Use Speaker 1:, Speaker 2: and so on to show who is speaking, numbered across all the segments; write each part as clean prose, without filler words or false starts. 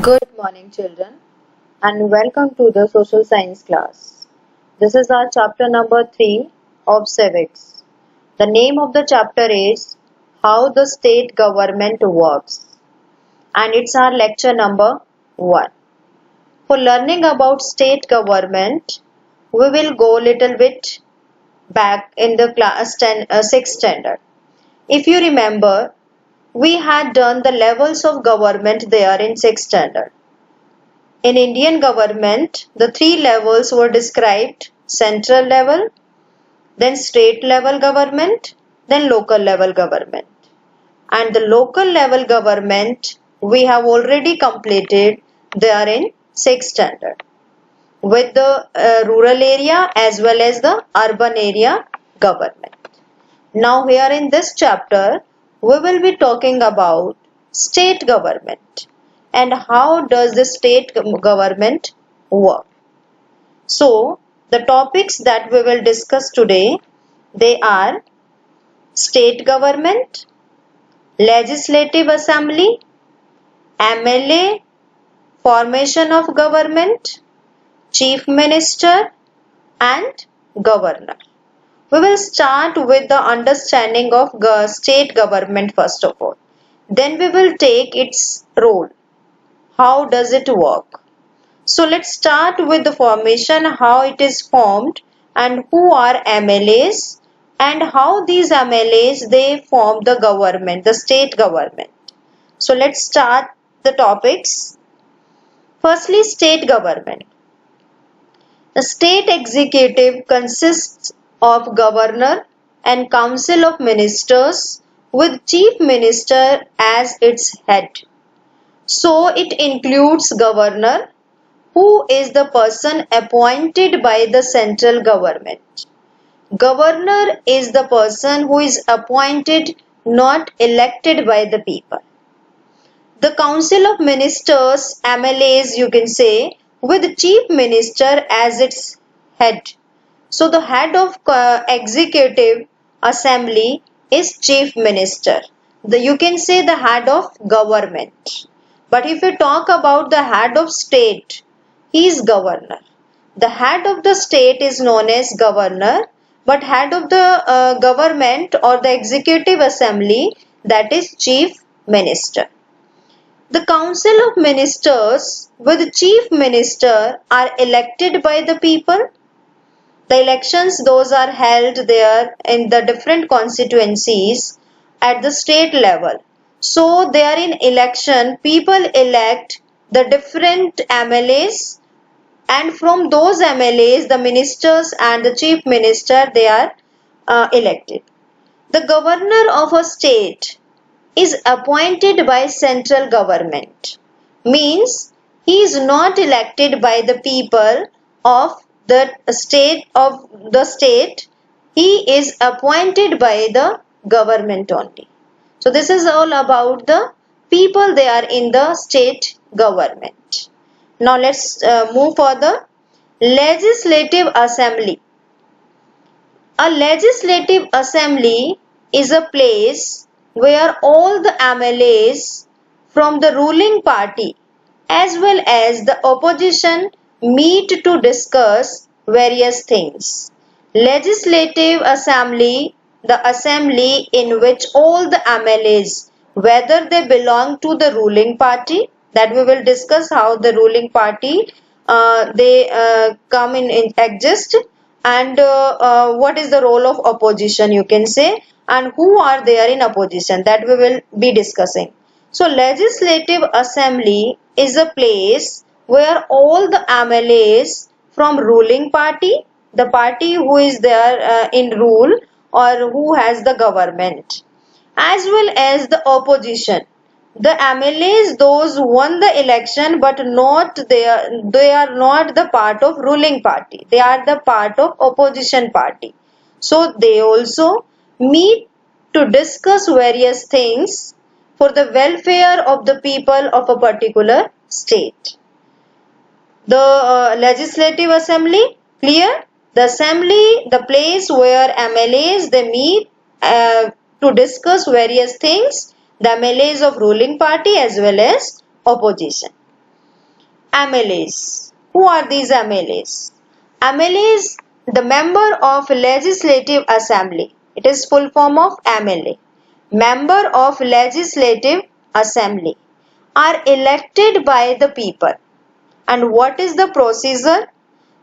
Speaker 1: Good morning, children, and welcome to the social science class. This is our chapter number 3 of civics. The name of the chapter is How the State Government Works, and it's our lecture number 1. For learning about state government, we will go little bit back in the class 6th standard. If you remember, we had done the levels of government there in 6th standard. In Indian government, the three levels were described: central level, then state level government, then local level government. And the local level government we have already completed there in 6th standard with the rural area as well as the urban area government. Now here in this chapter, we will be talking about state government and how does the state government work. So, the topics that we will discuss today, they are state government, legislative assembly, MLA, formation of government, chief minister and governor. We will start with the understanding of state government first of all. Then we will take its role. How does it work? So let's start with the formation, how it is formed and who are MLAs and how these MLAs they form the government, the state government. So let's start the topics. Firstly, state government. The state executive consists of governor and council of ministers with chief minister as its head. So it includes governor, who is the person appointed by the central government. Governor is the person who is appointed, not elected by the people. The Council of Ministers, MLAs you can say, with Chief Minister as its head. So the head of Executive Assembly is Chief Minister. You can say the head of government. But if you talk about the head of state, he is governor. The head of the state is known as governor, but head of the government or the executive assembly, that is chief minister. The council of ministers with chief minister are elected by the people. The elections, those are held there in the different constituencies at the state level. So they are in election, people elect the different MLAs, and from those MLAs, the ministers and the chief minister, they are elected. The governor of a state is appointed by central government. Means he is not elected by the people of the state. He is appointed by the government only. So this is all about the people they are in the state government. Now let's move further. Legislative assembly. A legislative assembly is a place where all the MLAs from the ruling party as well as the opposition meet to discuss various things. Legislative assembly, the assembly in which all the MLAs, whether they belong to the ruling party, that we will discuss how the ruling party they come in exist, and what is the role of opposition you can say, and who are there in opposition, that we will be discussing. So legislative assembly is a place where all the MLAs from ruling party, the party who is there in rule or who has the government, as well as the opposition, the MLAs those who won the election but they are not the part of ruling party, they are the part of opposition party. So they also meet to discuss various things for the welfare of the people of a particular state. The legislative assembly, clear? The assembly, the place where MLAs they meet to discuss various things, the MLAs of ruling party as well as opposition. MLAs. Who are these MLAs? MLAs, the member of Legislative Assembly. It is full form of MLA. Member of Legislative Assembly are elected by the people. And what is the procedure?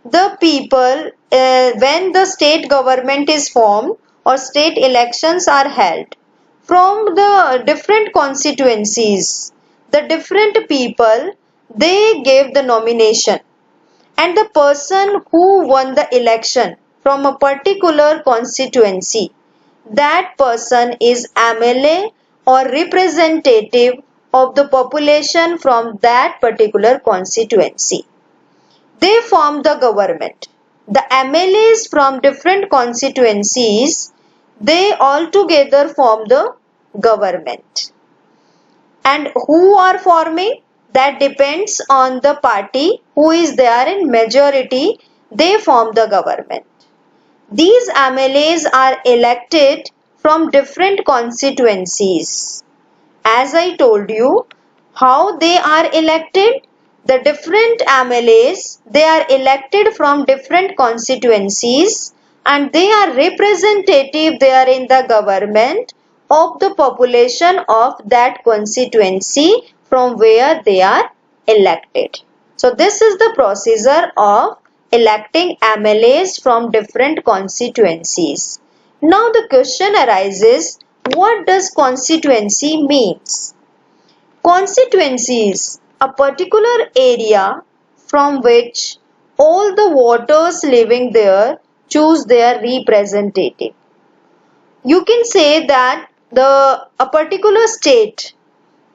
Speaker 1: The people, when the state government is formed or state elections are held, from the different constituencies, the different people, they gave the nomination, and the person who won the election from a particular constituency, that person is MLA or representative of the population from that particular constituency. They form the government. The MLAs from different constituencies, they all together form the government. And who are forming? That depends on the party who is there in majority, they form the government. These MLAs are elected from different constituencies. As I told you, how they are elected? The different MLAs, they are elected from different constituencies and they are representative there in the government of the population of that constituency from where they are elected. So this is the procedure of electing MLAs from different constituencies. Now the question arises, what does constituency means? Constituency is a particular area from which all the voters living there choose their representative. You can say that a particular state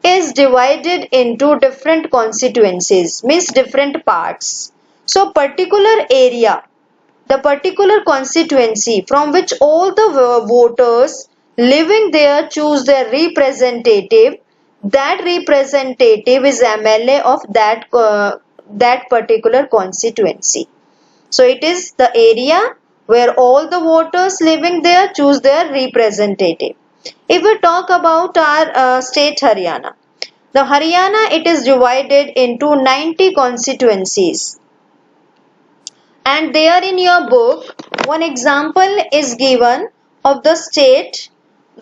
Speaker 1: is divided into different constituencies, means different parts. So particular area, the particular constituency from which all the voters living there choose their representative, that representative is MLA of that particular constituency. So it is the area where all the voters living there choose their representative. If we talk about our state Haryana, the Haryana, it is divided into 90 constituencies. And there in your book, one example is given of the state,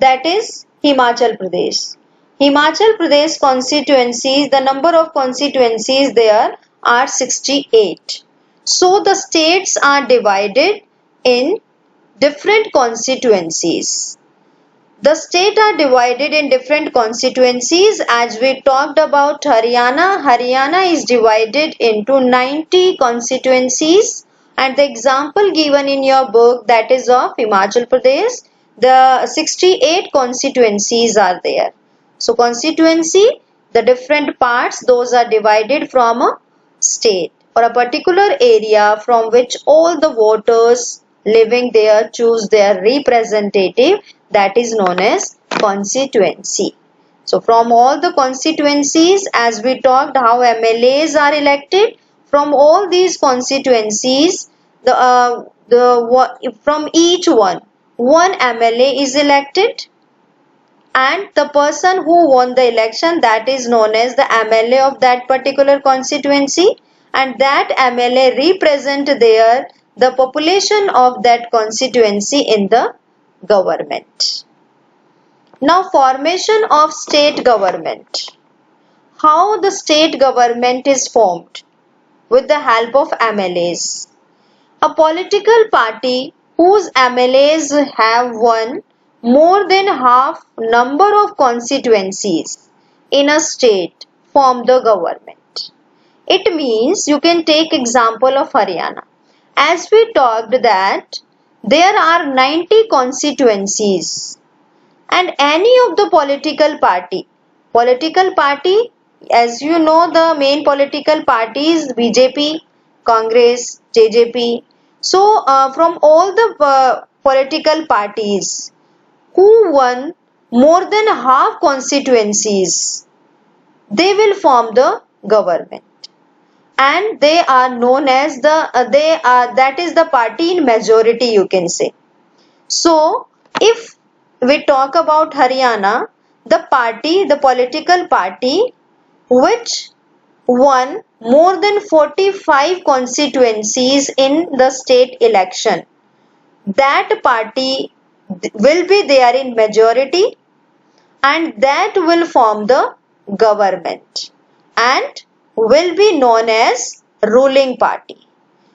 Speaker 1: that is Himachal Pradesh. Himachal Pradesh constituencies, the number of constituencies there are 68. So the states are divided in different constituencies. The states are divided in different constituencies. As we talked about Haryana, Haryana is divided into 90 constituencies. And the example given in your book, that is of Himachal Pradesh, the 68 constituencies are there. So constituency, the different parts, those are divided from a state or a particular area from which all the voters living there choose their representative, that is known as constituency. So from all the constituencies, as we talked how MLAs are elected, from all these constituencies, from each one MLA is elected, and the person who won the election, that is known as the MLA of that particular constituency, and that MLA represent there the population of that constituency in the government. Now formation of state government. How the state government is formed? With the help of MLAs. A political party whose MLAs have won more than half number of constituencies in a state form the government. It means, you can take example of Haryana. As we talked that there are 90 constituencies and any of the political party, as you know, the main political parties BJP, Congress, JJP. So from all the political parties who won more than half constituencies, they will form the government, and they are known as that is the party in majority, you can say. So if we talk about Haryana, the political party which won more than 45 constituencies in the state election, that party will be there in majority and that will form the government and will be known as ruling party.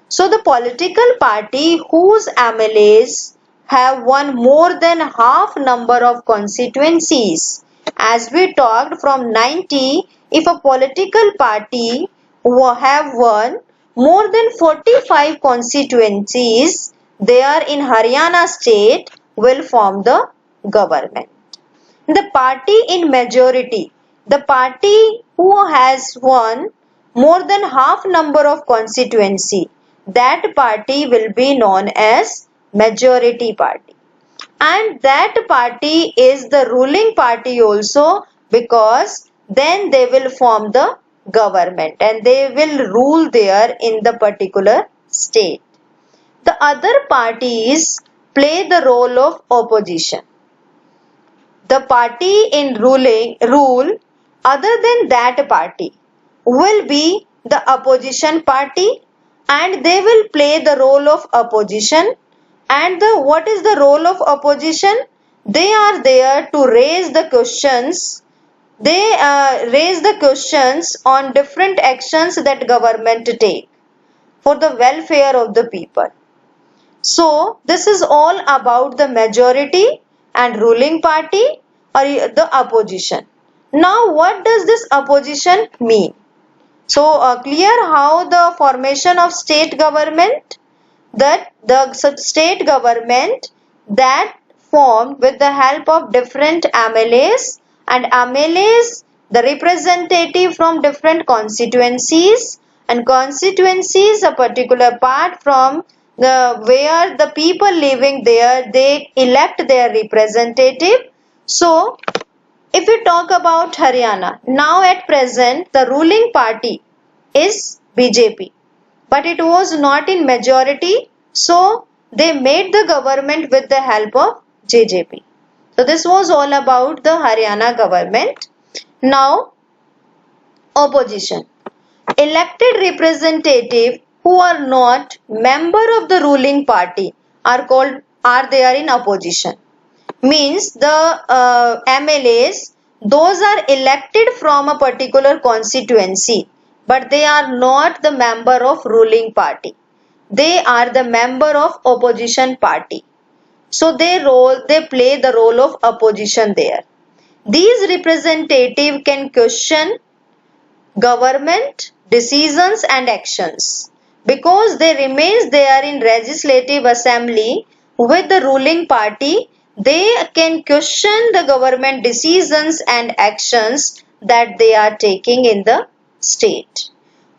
Speaker 1: So the political party whose MLAs have won more than half number of constituencies. As we talked from 90, if a political party have won more than 45 constituencies, they are in Haryana state will form the government. The party in majority, the party who has won more than half number of constituency, that party will be known as majority party. And that party is the ruling party also, because then they will form the government and they will rule there in the particular state. The other parties play the role of opposition. The party in rule other than that party will be the opposition party, and they will play the role of opposition. And what is the role of opposition? They are there to raise the questions. They raise the questions on different actions that government take for the welfare of the people. So this is all about the majority and ruling party or the opposition. Now what does this opposition mean? So clear how the formation of state government, that the state government that formed with the help of different MLAs, and MLAs the representative from different constituencies, and constituencies a particular part from where the people living there, they elect their representative. So if we talk about Haryana, now at present the ruling party is BJP, but it was not in majority, so they made the government with the help of JJP. So this was all about the Haryana government. Now opposition. Elected representative who are not member of the ruling party are there in opposition. Means the MLAs, those are elected from a particular constituency, but they are not the member of ruling party. They are the member of opposition party. So they play the role of opposition there. These representatives can question government decisions and actions, because they remains there in legislative assembly with the ruling party. They can question the government decisions and actions that they are taking in the state.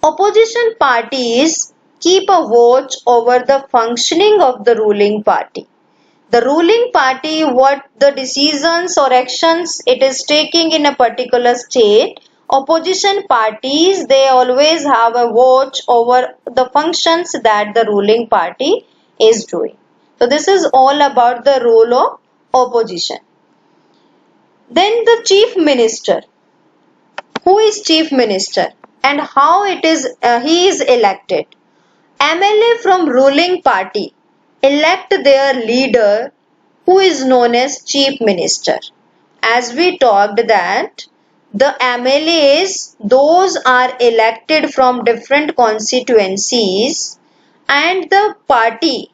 Speaker 1: Opposition parties keep a watch over the functioning of the ruling party. The ruling party, what the decisions or actions it is taking in a particular state, opposition parties, they always have a watch over the functions that the ruling party is doing. So this is all about the role of opposition. Then the chief minister. Who is chief minister and how he is elected? MLA from ruling party elect their leader, who is known as chief minister. As we talked that the MLAs, those are elected from different constituencies, and the party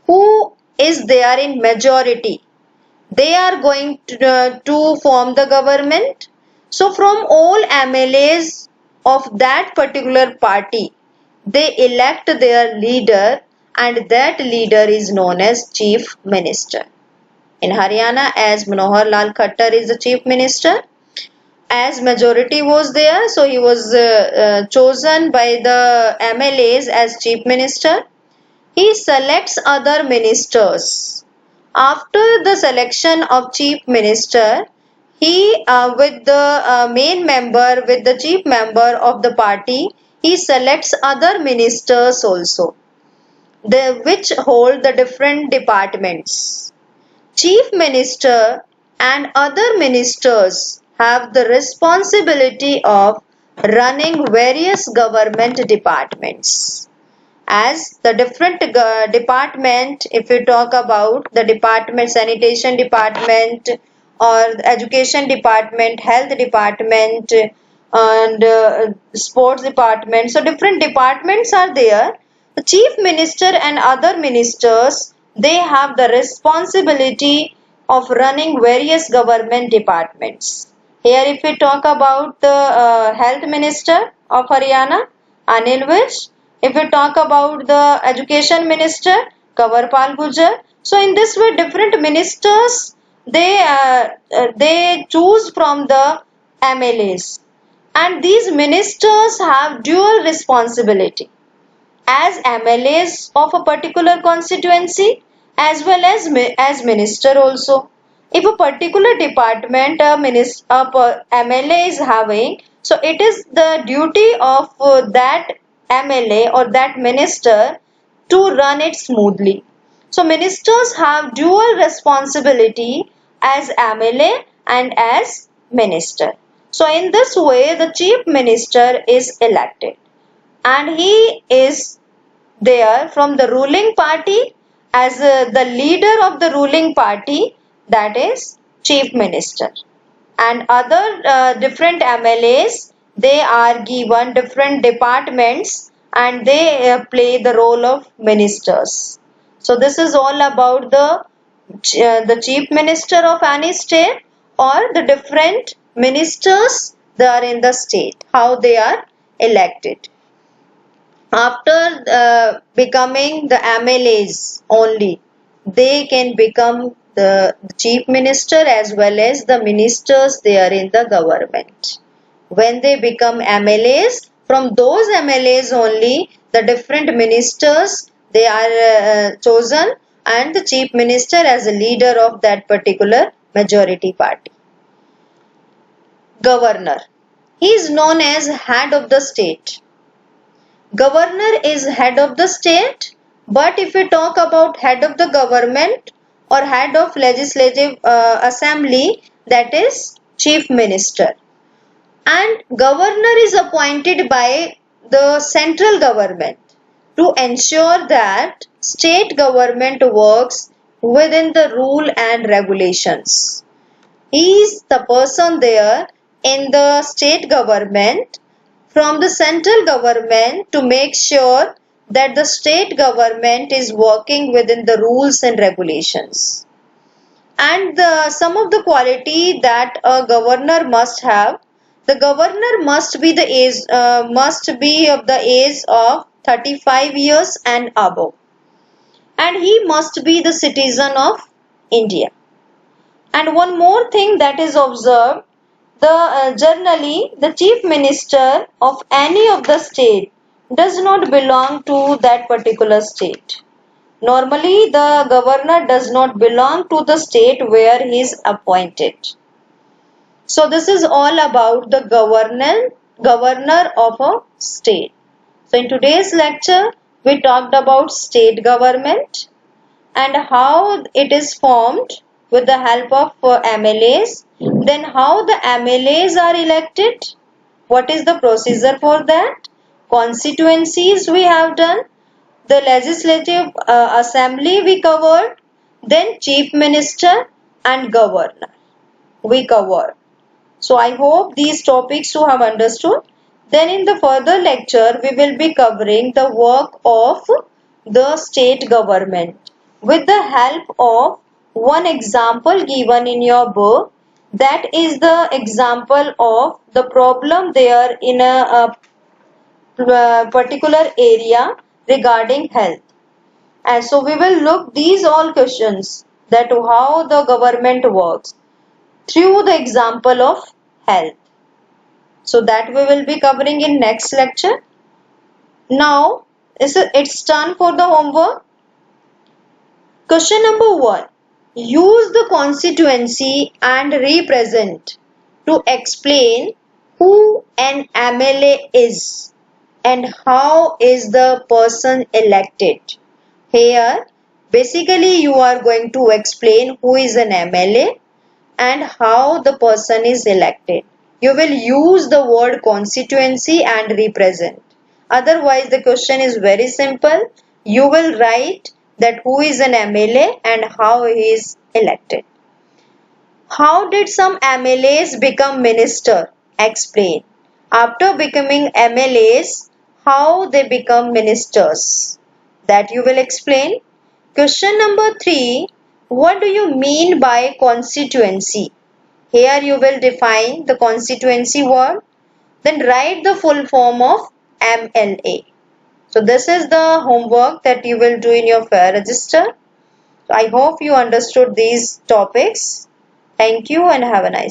Speaker 1: who is there in majority, they are going to form the government. So from all MLAs of that particular party, they elect their leader, and that leader is known as chief minister. In Haryana, as Manohar Lal Khattar is the chief minister, as majority was there, so he was chosen by the MLAs as chief minister. He selects other ministers. After the selection of chief minister, he with the main member, with the chief member of the party, he selects other ministers also, which hold the different departments. Chief minister and other ministers have the responsibility of running various government departments. As the different department, if you talk about the department, sanitation department or education department, health department, and sports department, so different departments are there. The chief minister and other ministers, they have the responsibility of running various government departments. Here if we talk about the health minister of Haryana, Anil Vish, if we talk about the education minister, Kanwarpal Gujjar, so in this way different ministers, they choose from the MLAs, and these ministers have dual responsibility as MLAs of a particular constituency as well as minister also. If a particular department a MLA is having, so it is the duty of that MLA or that minister to run it smoothly. So ministers have dual responsibility as MLA and as minister. So in this way the chief minister is elected, and he is there from the ruling party as the leader of the ruling party, that is chief minister, and other different MLAs, they are given different departments and they play the role of ministers. So this is all about the chief minister of any state or the different ministers that are in the state, how they are elected. After becoming the MLAs only, they can become the chief minister as well as the ministers there in the government. When they become MLAs, from those MLAs only the different ministers, they are chosen, and the chief minister as a leader of that particular majority party. Governor, he is known as head of the state. Governor is head of the state, but if we talk about head of the government or head of legislative assembly, that is chief minister. And governor is appointed by the central government to ensure that state government works within the rule and regulations. He is the person there in the state government from the central government to make sure that the state government is working within the rules and regulations. And some of the quality that a governor must have, the governor must be of the age of 35 years and above, and he must be the citizen of India. And one more thing that is observed, generally the chief minister of any of the state does not belong to that particular state. Normally the governor does not belong to the state where he is appointed. So this is all about the governor of a state. So in today's lecture we talked about state government and how it is formed with the help of MLAs. Then how the MLAs are elected, what is the procedure for that, constituencies we have done, the legislative assembly we covered, then chief minister and governor we covered. So I hope these topics you have understood. Then in the further lecture we will be covering the work of the state government with the help of one example given in your book, that is the example of the problem there in a particular area regarding health. And so we will look these all questions, that how the government works through the example of health. So that we will be covering in next lecture. Now it's time for the homework. Question number 1. Use the constituency and represent to explain who an MLA is and how is the person elected. Here basically you are going to explain who is an MLA and how the person is elected. you will use the word constituency and represent. Otherwise, the question is very simple. You will write that who is an MLA and how he is elected. How did some MLAs become minister? Explain. After becoming MLAs, how they become ministers? That you will explain. Question number 3. What do you mean by constituency? Here you will define the constituency word. Then write the full form of MLA. So this is the homework that you will do in your fare register. I hope you understood these topics. Thank you and have a nice day.